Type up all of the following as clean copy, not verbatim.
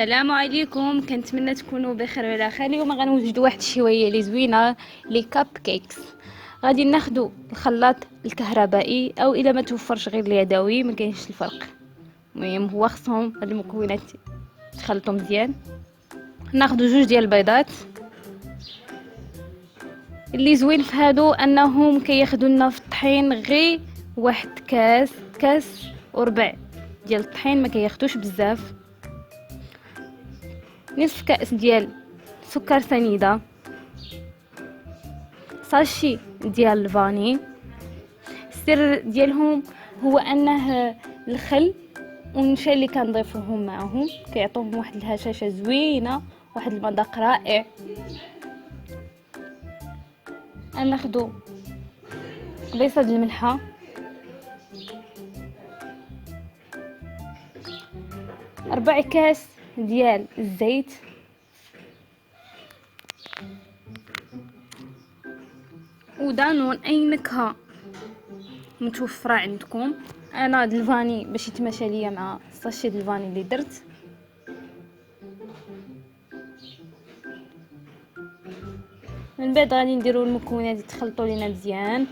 السلام عليكم، كنتمنى تكونوا بخير وعلى خير. اليوم غنوجدوا واحد الشويه اللي زوينه لي كاب كيكس. غادي ناخذوا الخلاط الكهربائي او الا ما توفرش غير اليدوي ما كاينش الفرق. المهم هو خصهم هاد المكونات تخلطوا مزيان. ناخذوا جوج ديال البيضات. اللي زوين في هادو انهم كياخذوا لنا في الطحين غير واحد كاس وربع ديال الطحين، ما كياخذوش بزاف. نصف كاس ديال سكر سنيدة، ساشي ديال الفاني. السر ديالهم هو انه الخل والنشا اللي كنضيفوهم معهم كيعطوهم واحد الهشاشه زوينه، واحد المذاق رائع. ناخذ قبيصه ديال الملحه، ربع كاس ديال الزيت، ودانون اي نكهه متوفره عندكم. انا د الفاني باش يتماشى ليا مع الساشي د الفاني اللي درت. من بعد غادي نديروا المكونات يتخلطوا لينا مزيان.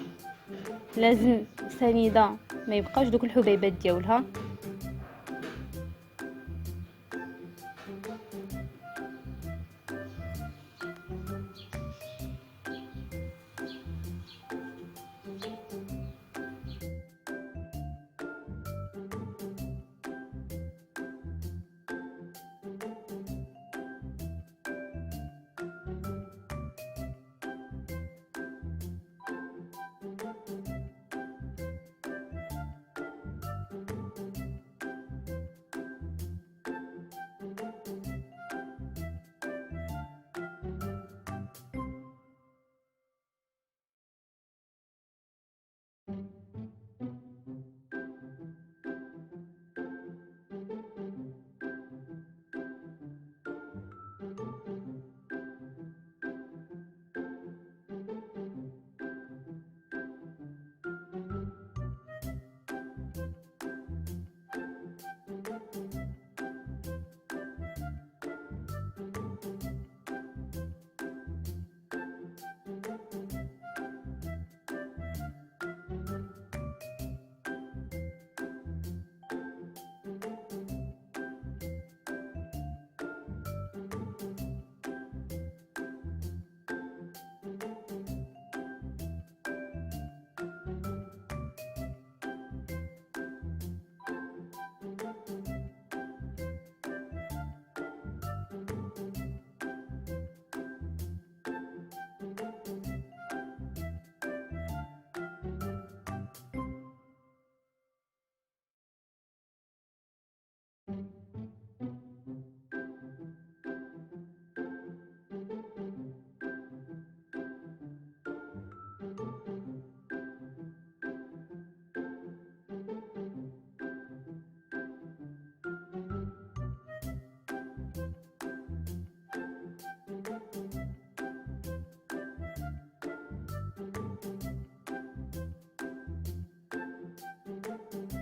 لازم سنيده ما يبقاوش دوك الحبيبات ديالها.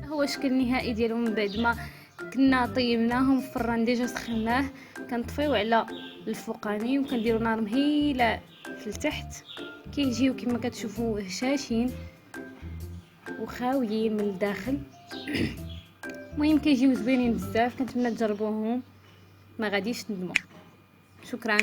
هو الشكل النهائي ديالهم من بعد ما كنا طيبناهم في الفران ديجا سخناه. كنطفيو على الفوقاني وكنديروا نار مهيله في التحت. كيجيو كما كتشوفوا هشاشين وخاويين من الداخل. المهم كيجيو زوينين بزاف، كنتمنى تجربوهم، ما غاديش تندموا. شكرا.